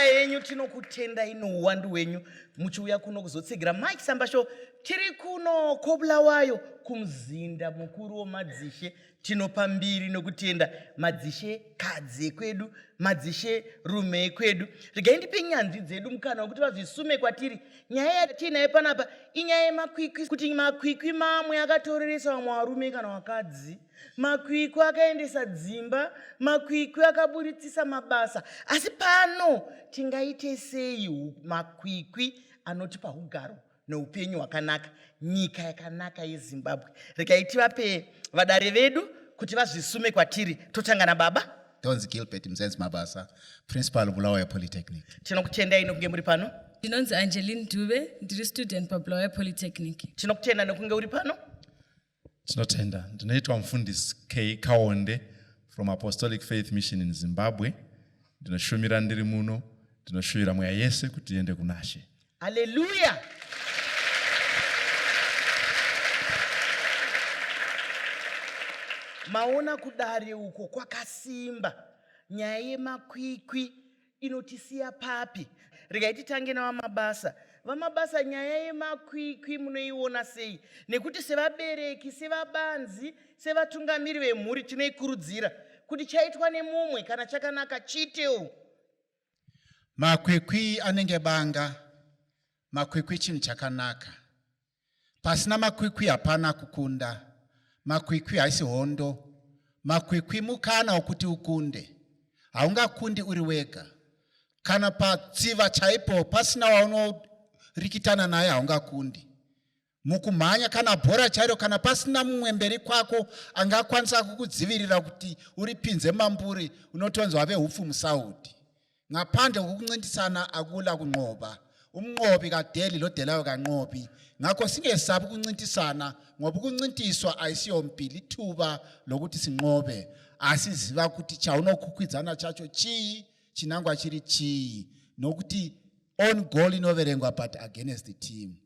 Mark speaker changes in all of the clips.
Speaker 1: yenyu tinokutenda ino uwandu wenyu muchiuya kuno kuzotsigira Mike Sambasho tiri kuno koBulawayo kumzinda mukuru womadzishe tinopa mbiri nokutenda madzishe kadzi kwedu madzishe rume kwedu regai ndipe nyanzvi dzedu mukana wekuti vazvisume kwatiri nyaya yatinayo panapa inyaya yemakwikwi kuti makwikwi mamwe akatoreresa vamwe varume kana vakadzi makwikwi akaendesa dzimba makwikwi akaburitsisa mabasa asi pano tingaite sei makwikwi anotipa ugaro neupenyu hwakanaka nyika yakanaka yeZimbabwe regai tivape vadare vedu kuti vazvisume kwatiri totanga nababa
Speaker 2: Donzi Gilbert Mzenzi Mabasa, Principal Bulawayo Polytechnic.
Speaker 1: Tinokutendai nokunge muri pano.
Speaker 3: Ndinonzi Angeline Dube, ndiri student paBulawayo Polytechnic.
Speaker 1: Tinokutenda nokunge uri pano.
Speaker 4: Tinotenda. Ndinoitwa mufundisi K Kaonde from Apostolic Faith Mission in Zimbabwe. Ndinoshumira ndiri muno, ndinoshuvira mweya yese kuti tiende kunashe.
Speaker 1: Hallelujah. Maona kudare uko kwakasimba nyaya yemakwikwi inotisiya papi regai titange vamabasa nyaya yemakwikwi munoiona sei nekuti sevabereki sevabanzi sevatungamiri vemhuri tinoikurudzira kuti chaitwa nemumwe kana chakanaka chitewo
Speaker 2: makwikwi anenge banga makwikwi chinhu chakanaka pasina makwikwi hapana kukunda makwikwi haisi hondo makwikwi mukana wokuti ukunde haungakundi uri wega kana patsiva chaipo pasina waunorikitana naye haungakundi mukumhanya kana bhora chairo kana pasina mumwe mberi kwako angakwanisa kukudzivirira kuti uripinze mamburi unotonzi wave hupfu musaudi ngaphandle kokuncindisana akula kunqoba umnqobi kadeli lodelayo kanqobi ngakho singesabi ukuncintisana ngoba ukuncintiswa ayisiyompilo ithuba lokuthi sinqobe asiziva ukuthi chaunokukwizana chacho chi chinangwa chiri chi nokuti on goal inoverengwa but against the team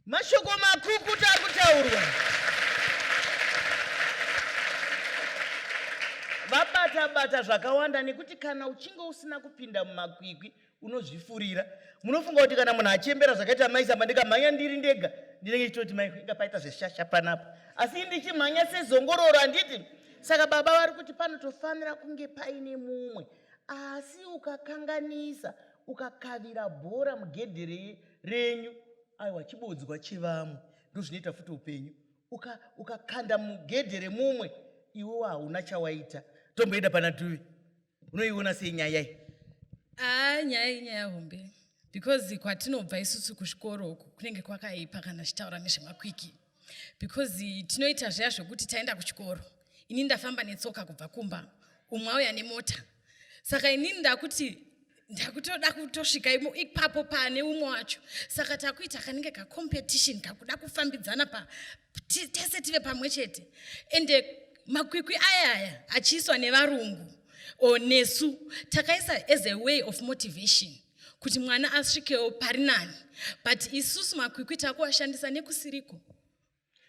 Speaker 1: mashoko makukuta kutaurwa vabata zvakawanda nekuti kana uchinge usina kupinda mumakwikwi unozvifurira munofunga kuti kana munhu achembera zvakaita maisamba ndikamhanya ndiri ndega ndinenge chitoti maika paita zveshasha panapa asi ndichimhanya sezongororo handiti saka baba vari kuti panotofanira kunge paine mumwe asi ukakanganisa ukakavira bhora mugedhe renyu aiwa chibodzwa chevamwe ndozvinoita futi upenyu ukakanda mugedhe remumwe iwewo hauna chawaita tomboenda pana tuvi unoiona sei nyaya iyi
Speaker 3: nyaya hombe because kwatinobva isusu kuchikoro uku kunenge kwakaipa kana chitaura nezvemakwiki because tinoita zviya zvokuti taenda kuchikoro ini ndafamba netsoka kubva kumba umwe auya nemota saka inini ndakutoda kutosvika ipapo pane umwe wacho saka takuita kanenge kacompetition kakuda kufambidzana tese tive pamwe chete ende makwikwi ayaya achiiswa nevarungu nesu takaisa as a way of motivation kuti mwana asvikewo pari nani but isusu makwikwi takuashandisa nekusiriko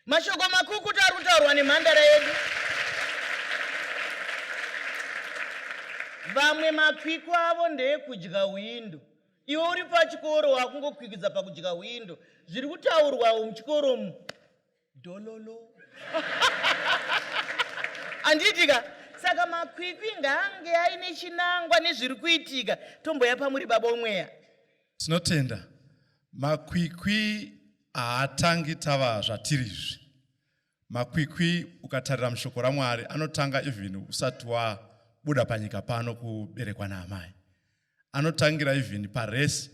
Speaker 1: mashoko makukuta ari kutaurwa nemhandara yedu vamwe makwikwi avo ndeyekudya hwindo iwe uri pachikoro wakungokwikidza pakudya hwindo zviri kutaurwawo muchikoro mu dololo handitika saka makwikwi ngaange aine chinangwa nezviri kuitika tomboya pamuri baba omweya
Speaker 4: tinotenda makwikwi haatangi tava zvatirizvi makwikwi ukatarira mushoko raMwari anotanga even usati wabuda panyika pano kuberekwa naamai anotangira even paresi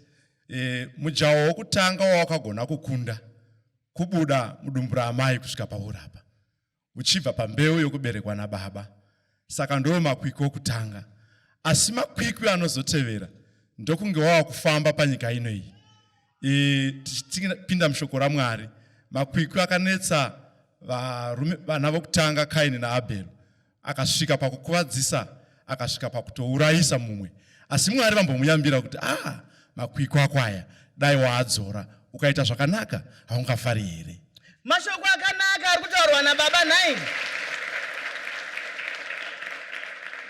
Speaker 4: mujaho wokutanga wawakagona kukunda kubuda mudumbu raamai kusvika paurapa uchibva pambeu yokuberekwa nababa saka ndo makwikwi okutanga asi makwikwi anozotevera ndokunge wava kufamba panyika ino iyi tichipinda mushoko raMwari makwikwi akanetsa vana vokutanga Kaini naAbheri akasvika pakukuvadzisa akasvika pakutourayisa mumwe asi Mwari vambomuyambira kuti makwikwi ako aya dai waadzora ukaita zvakanaka haungafari here
Speaker 1: mashoko akanaka ari kutaurwa nababa nai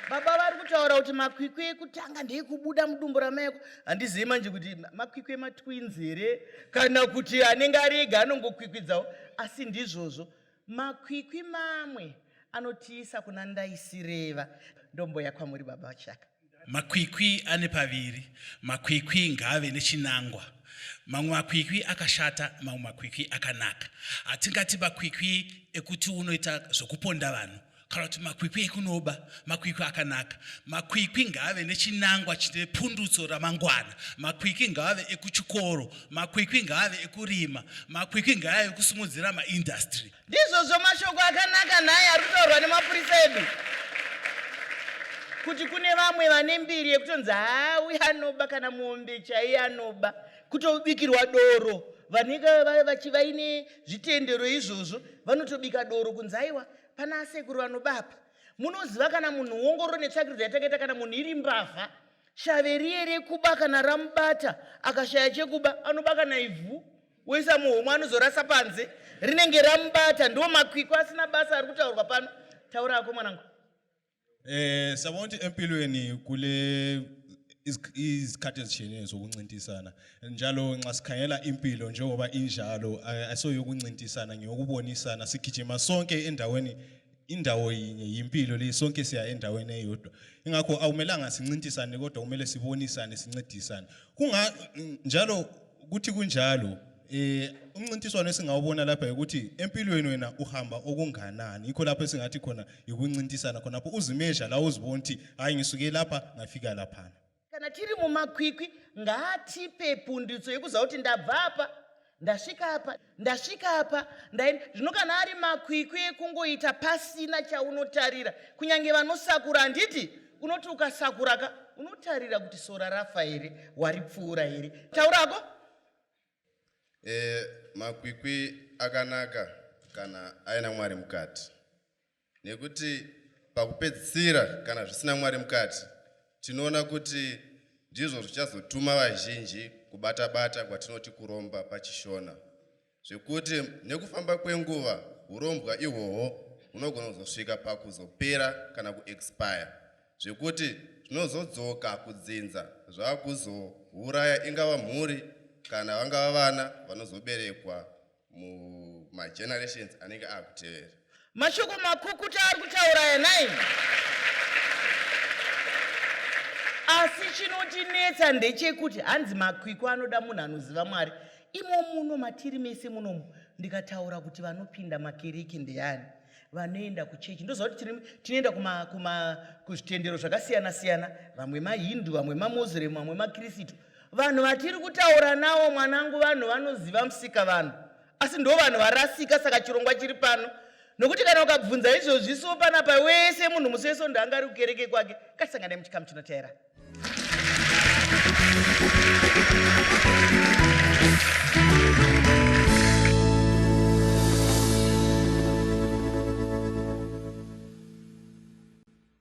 Speaker 1: baba vari kutaura kuti makwikwi ekutanga ndeekubuda mudumbu ramaiko. Handizivi manje kuti makwikwi ematwins here kana kuti anenge ari ega anongokwikwidzawo, asi ndizvozvo makwikwi mamwe anotiisa kuna Ndaisireva. Ndomboya kwamuri baba vachaka.
Speaker 5: Makwikwi ane paviri, makwikwi ngaave nechinangwa. Mamwe makwikwi akashata, mamwe makwikwi akanaka. Hatingati makwikwi ekuti unoita zvokuponda vanhu, kana kuti makwikwi ekunoba, makwikwi akanaka. Makwikwi ngaave nechinangwa chine pundutso ramangwana. Makwikwi ngaave ekuchikoro, makwikwi ngaave ekurima, makwikwi ngaave ekusumudzira maindustry.
Speaker 1: Ndizvozvo mashoko akanaka naye ari kutaurwa nemapurisa edu. Kuti kune vamwe vane mbiri yekutonzi hawi anoba kana mombe chaiye anoba, kutobikirwa doro. Vanenge vaine zvitendero izvozvo vanotobika doro kunzi aiwa pana asekuru vanobapa. Munoziva kana munhu ongororo netsvakiridza yatakaita kana munhu iri mbavha, shaveri here kuba kana ramubata akashaya chekuba anoba kana ivhu woisa muhomwe anozorasa panze rinenge ramubata. Ndo makwikwi asina basa ari kutaurwa pano. Taura ako mwanangu.
Speaker 6: Sabona ukuthi empilweni kule izikhathi ezitshiyeneyo zokuncintisana, njalo nxa sikhangela impilo njengoba injalo asoyokuncintisana ngeyokubonisana, sigijima sonke endaweni, indawo yinye yimpilo le, sonke siya endaweni eyodwa. Ingakho awumelanga sincintisane kodwa kumele sibonisane, sincedisane. Njalo kuthi kunjalo umncintiswano esingawubona lapha ukuthi empilweni wena uhamba okunganani. Ikho lapho esingathi khona ikuncintisana khona lapho uzimezha la uzibona ukuthi hayi ngisuke lapha ngafika lapha.
Speaker 1: Kana tiri mumakwikwi ngatipe pundutso yekuziva kuti ndabva apa ndasvika apa zvino kana ari makwikwi ekungoita pasina chaunotarira. Kunyange vanosakura handiti unoti ukasakura unotarira kuti sora rafa here, waripfuura here. Taurako.
Speaker 7: Makwikwi akanaka kana aina Mwari mukati. Nekuti pakupedzisira kana zvisina Mwari mukati, tinoona kuti ndizvo zvichazotuma vazhinji kubata-bata kwatinoti kuromba pachishona. Zvekuti nekufamba kwenguva urombwa ihwohwo hunogona kuzosvika pakuzopera kana kuexpire. Zvekuti zvinozodzoka kudzinza zvakuzouraya ingava mhuri kana vangava vana vanozoberekwa mumagenerations anenge akutevera.
Speaker 1: Mashoko makukuta ari kutaura nai. Asi chinotinetsa ndechekuti hanzi makwikwi anoda munhu anoziva Mwari. Imo muno matiri mese munomu ndikataura kuti vanopinda makereke ndeani, vanoenda kuchechi. Ndoziva kuti tinoenda kuzvitendero zvakasiyana-siyana, vamwe maHindu, vamwe maMoslem, vamwe maKristu. Vanhu vatiri kutaura navo mwanangu vanhu vanoziva musika vanhu, asi ndo vanhu varasika. Saka chirongwa chiri pano nokuti kana ukabvunza izvozvi so panapa wese munhu museso ndanga ari kukereke kwake kasangana muchikamu chinotera.